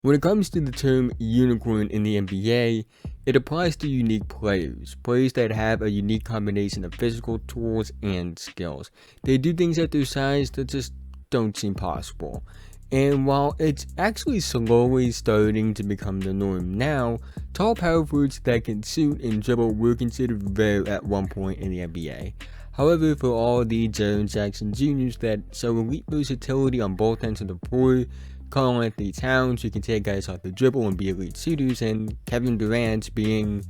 When it comes to the term unicorn in the NBA, it applies to unique players that have a unique combination of physical tools and skills. They do things at their size that just don't seem possible. And while it's actually slowly starting to become the norm now, tall power forwards that can shoot and dribble were considered rare at one point in the NBA. However, for all the Jaren Jackson Jr.'s that show elite versatility on both ends of the floor, Karl-Anthony Towns, who can take guys off the dribble and be elite shooters, and Kevin Durant being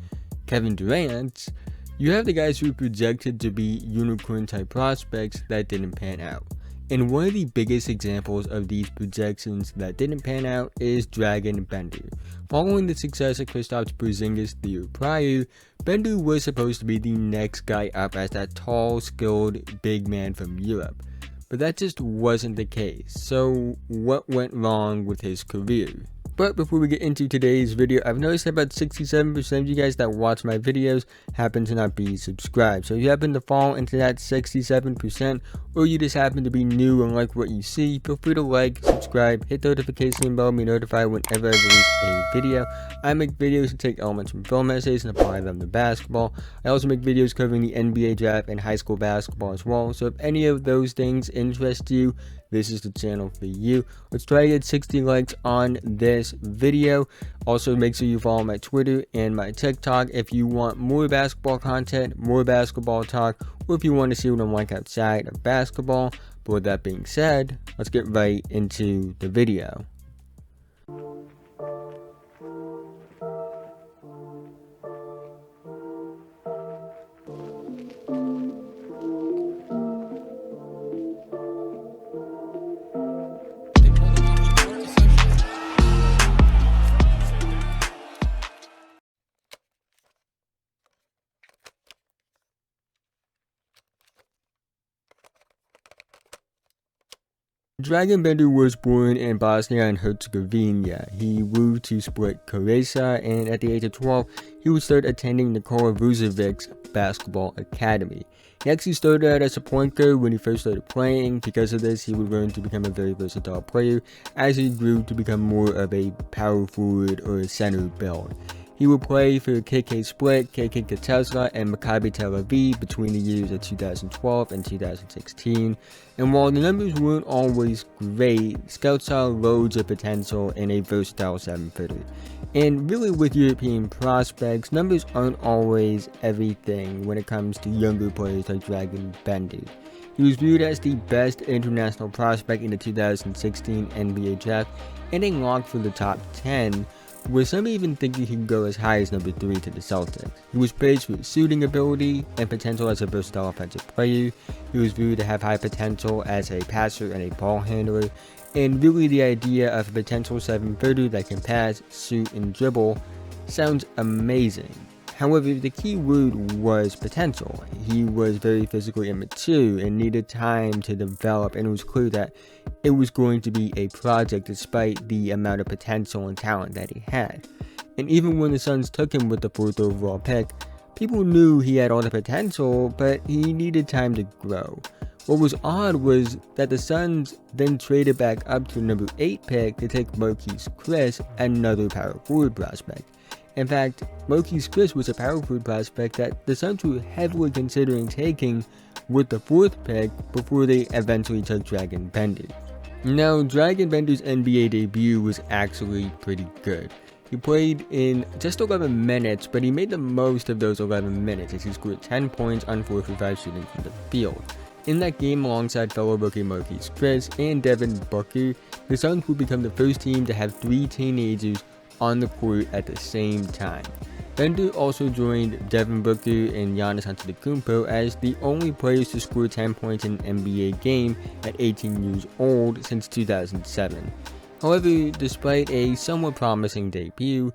Kevin Durant, you have the guys who are projected to be unicorn-type prospects that didn't pan out. And one of the biggest examples of these projections that didn't pan out is Dragan Bender. Following the success of Kristaps Porzingis the year prior, Bender was supposed to be the next guy up as that tall, skilled big man from Europe. But that just wasn't the case. So what went wrong with his career? But before we get into today's video, I've noticed that about 67% of you guys that watch my videos happen to not be subscribed. So if you happen to fall into that 67%, or you just happen to be new and like what you see, feel free to like, subscribe, hit the notification bell, be notified whenever I release a video. I make videos to take elements from film essays and apply them to basketball. I also make videos covering the NBA draft and high school basketball as well. So if any of those things interest you, this is the channel for you. Let's try to get 60 likes on this video. Also, make sure you follow my Twitter and my TikTok if you want more basketball content, more basketball talk, or if you want to see what I'm like outside of basketball. But with that being said, let's get right into the video. Dragan Bender was born in Bosnia and Herzegovina. He moved to Split, Croatia, and at the age of 12, he would start attending Nikola Vujicic's basketball academy. He actually started out as a point guard when he first started playing. Because of this, he would learn to become a very versatile player as he grew to become more of a power forward or a center build. He would play for KK Split, KK Katesla, and Maccabi Tel Aviv between the years of 2012 and 2016. And while the numbers weren't always great, scouts saw loads of potential in a versatile 7-footer. And really with European prospects, numbers aren't always everything when it comes to younger players like Dragan Bender. He was viewed as the best international prospect in the 2016 NBA draft and a lock for the top 10, with some even thinking he could go as high as number 3 to the Celtics. He was praised for his shooting ability and potential as a versatile offensive player. He was viewed to have high potential as a passer and a ball handler, and really the idea of a potential 7-footer that can pass, shoot, and dribble sounds amazing. However, the key word was potential. He was very physically immature and needed time to develop, and it was clear that it was going to be a project despite the amount of potential and talent that he had. And even when the Suns took him with the 4th overall pick, people knew he had all the potential, but he needed time to grow. What was odd was that the Suns then traded back up to the number 8 pick to take Marquese Chriss, another power forward prospect. In fact, Marquese Chriss was a power forward prospect that the Suns were heavily considering taking with the 4th pick before they eventually took Dragan Bender. Now, Dragan Bender's NBA debut was actually pretty good. He played in just 11 minutes, but he made the most of those 11 minutes as he scored 10 points on 4 for 5 shooting from the field. In that game, alongside fellow rookie Marquese Chriss and Devin Booker, the Suns would become the first team to have 3 teenagers on the court at the same time. Bender also joined Devin Booker and Giannis Antetokounmpo as the only players to score 10 points in an NBA game at 18 years old since 2007. However, despite a somewhat promising debut,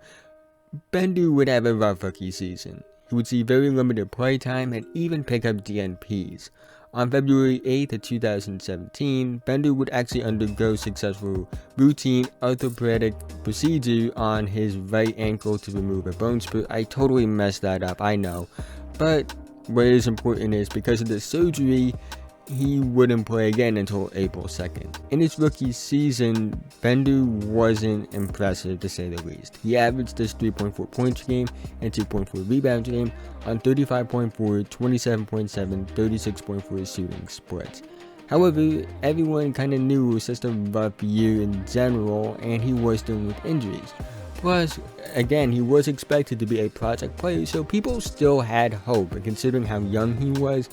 Bender would have a rough rookie season. He would see very limited playtime and even pick up DNPs. On February 8th of 2017, Bender would actually undergo successful routine orthopedic procedure on his right ankle to remove a bone spur. I totally messed that up, I know. But what is important is because of the surgery, he wouldn't play again until April 2nd. In his rookie season, Bender wasn't impressive to say the least. He averaged just 3.4 points a game and 2.4 rebounds a game on 35.4, 27.7, 36.4 shooting splits. However, everyone kind of knew it was just a rough year in general, and he was dealing with injuries. Plus, again, he was expected to be a project player, so people still had hope, and considering how young he was,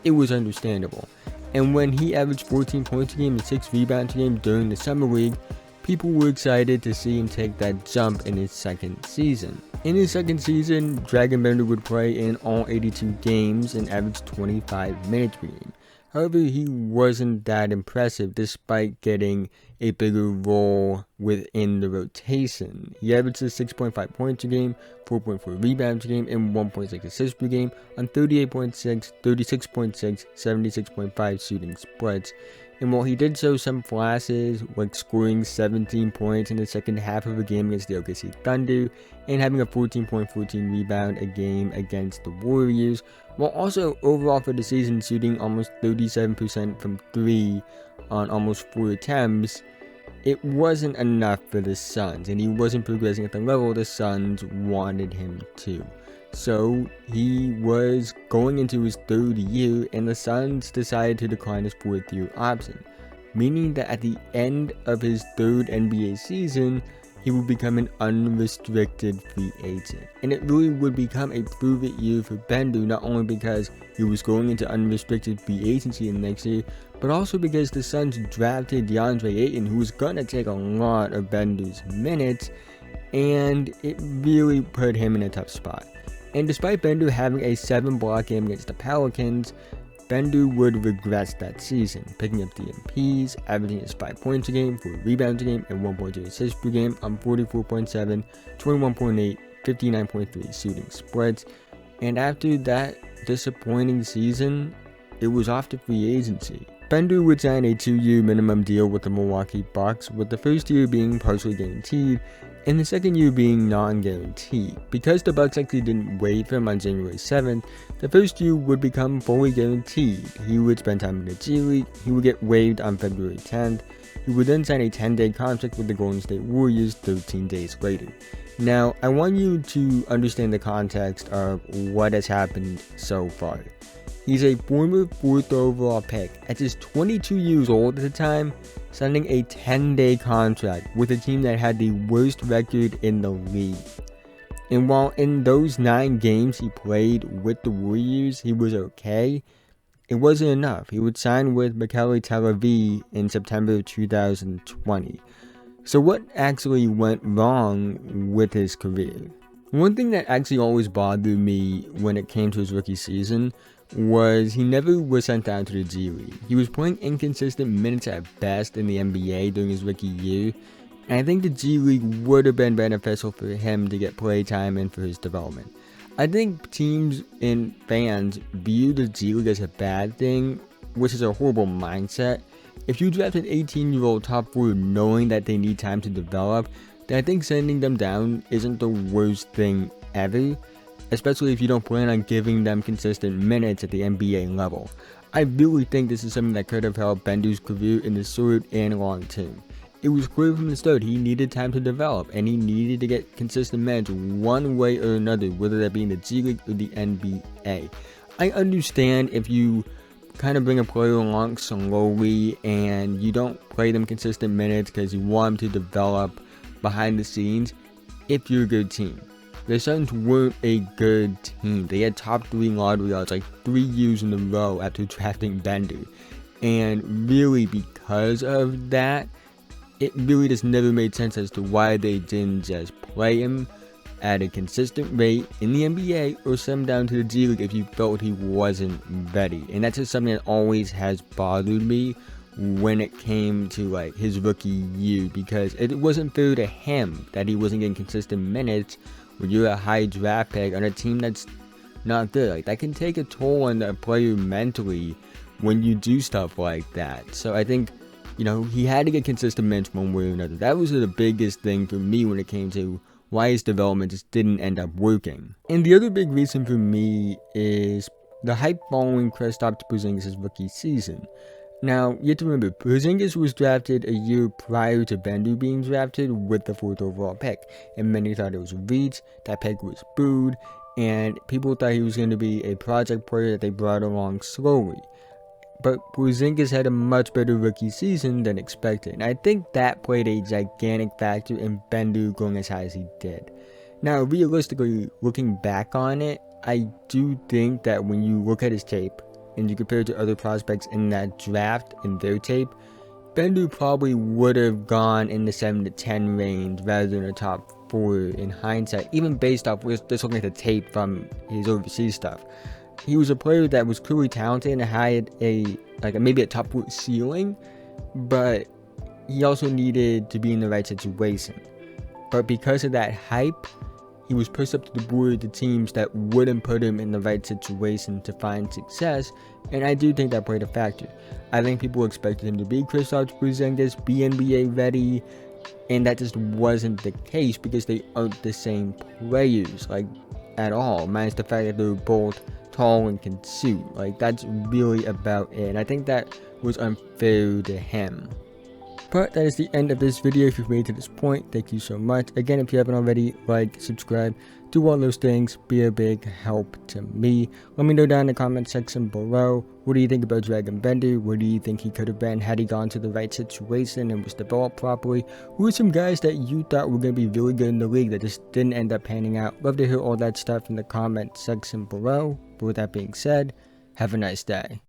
it was understandable. And when he averaged 14 points a game and 6 rebounds a game during the summer league, people were excited to see him take that jump in his second season. In his second season, Dragan Bender would play in all 82 games and average 25 minutes per game. However, he wasn't that impressive despite getting a bigger role within the rotation. He averages 6.5 points a game, 4.4 rebounds a game, and 1.6 assists per game on 38.6, 36.6, 76.5 shooting splits. And while he did show some flashes, like scoring 17 points in the second half of a game against the OKC Thunder, and having a 14.14 rebound a game against the Warriors, while also overall for the season shooting almost 37% from 3 on almost 4 attempts, it wasn't enough for the Suns, and he wasn't progressing at the level the Suns wanted him to. So he was going into his third year, and the Suns decided to decline his fourth year option, meaning that at the end of his third NBA season, he would become an unrestricted free agent. And it really would become a prove-it year for Bender, not only because he was going into unrestricted free agency in the next year, but also because the Suns drafted DeAndre Ayton, who was going to take a lot of Bender's minutes, and it really put him in a tough spot. And despite Bender having a 7-block game against the Pelicans, Bender would regress that season, picking up DMPs, averaging just 5 points a game, 4 rebounds a game, and 1.2 assists per game on 44.7, 21.8, 59.3 shooting splits. And after that disappointing season, it was off to free agency. Bender would sign a 2-year minimum deal with the Milwaukee Bucks, with the first year being partially guaranteed, and the second year being non-guaranteed. Because the Bucks actually didn't waive him on January 7th, the first year would become fully guaranteed. He would spend time in the G League, he would get waived on February 10th, he would then sign a 10-day contract with the Golden State Warriors 13 days later. Now, I want you to understand the context of what has happened so far. He's a former 4th overall pick at just 22 years old at the time, signing a 10-day contract with a team that had the worst record in the league. And while in those 9 games he played with the Warriors, he was okay, it wasn't enough. He would sign with Maccabi Tel Aviv in September of 2020. So what actually went wrong with his career? One thing that actually always bothered me when it came to his rookie season was he never was sent down to the G League. He was playing inconsistent minutes at best in the NBA during his rookie year, and I think the G League would have been beneficial for him to get play time and for his development. I think teams and fans view the G League as a bad thing, which is a horrible mindset. If you draft an 18-year-old top forward knowing that they need time to develop, then I think sending them down isn't the worst thing ever, especially if you don't plan on giving them consistent minutes at the NBA level. I really think this is something that could have helped Bender's career in the short and long term. It was clear from the start he needed time to develop, and he needed to get consistent minutes one way or another, whether that be in the G League or the NBA. I understand if you kind of bring a player along slowly and you don't play them consistent minutes because you want them to develop behind the scenes if you're a good team. The Suns weren't a good team. They had top 3 lottery odds like 3 years in a row after drafting Bender. And really because of that, it really just never made sense as to why they didn't just play him at a consistent rate in the NBA or send him down to the G League if you felt he wasn't ready. And that's just something that always has bothered me when it came to like his rookie year, because it wasn't fair to him that he wasn't getting consistent minutes when you're a high draft pick on a team that's not good. Like, that can take a toll on a player mentally when you do stuff like that. So I think, he had to get consistent minutes one way or another. That was the biggest thing for me when it came to why his development just didn't end up working. And the other big reason for me is the hype following Kristaps Porzingis' rookie season. Now, you have to remember, Porzingis was drafted a year prior to Bender being drafted with the 4th overall pick, and many thought it was a reach. That pick was booed, and people thought he was going to be a project player that they brought along slowly. But Porzingis had a much better rookie season than expected, and I think that played a gigantic factor in Bender going as high as he did. Now, realistically, looking back on it, I do think that when you look at his tape, and you compare it to other prospects in that draft and their tape, Bender probably would have gone in the 7 to 10 range rather than a top 4 in hindsight, even based off just looking at the tape from his overseas stuff. He was a player that was clearly talented and had maybe a top 4 ceiling, but he also needed to be in the right situation. But because of that hype, he was pushed up to the board to teams that wouldn't put him in the right situation to find success, and I do think that played a factor. I think people expected him to be Kristaps Porzingis, be NBA ready, and that just wasn't the case because they aren't the same players, at all, minus the fact that they're both tall and can shoot. That's really about it, and I think that was unfair to him. But that is the end of this video. If you've made it to this point, thank you so much. Again, if you haven't already, like, subscribe, do all those things, be a big help to me. Let me know down in the comment section below, what do you think about Dragan Bender? What do you think he could have been had he gone to the right situation and was developed properly? Who are some guys that you thought were going to be really good in the league that just didn't end up panning out? Love to hear all that stuff in the comment section below. But with that being said, have a nice day.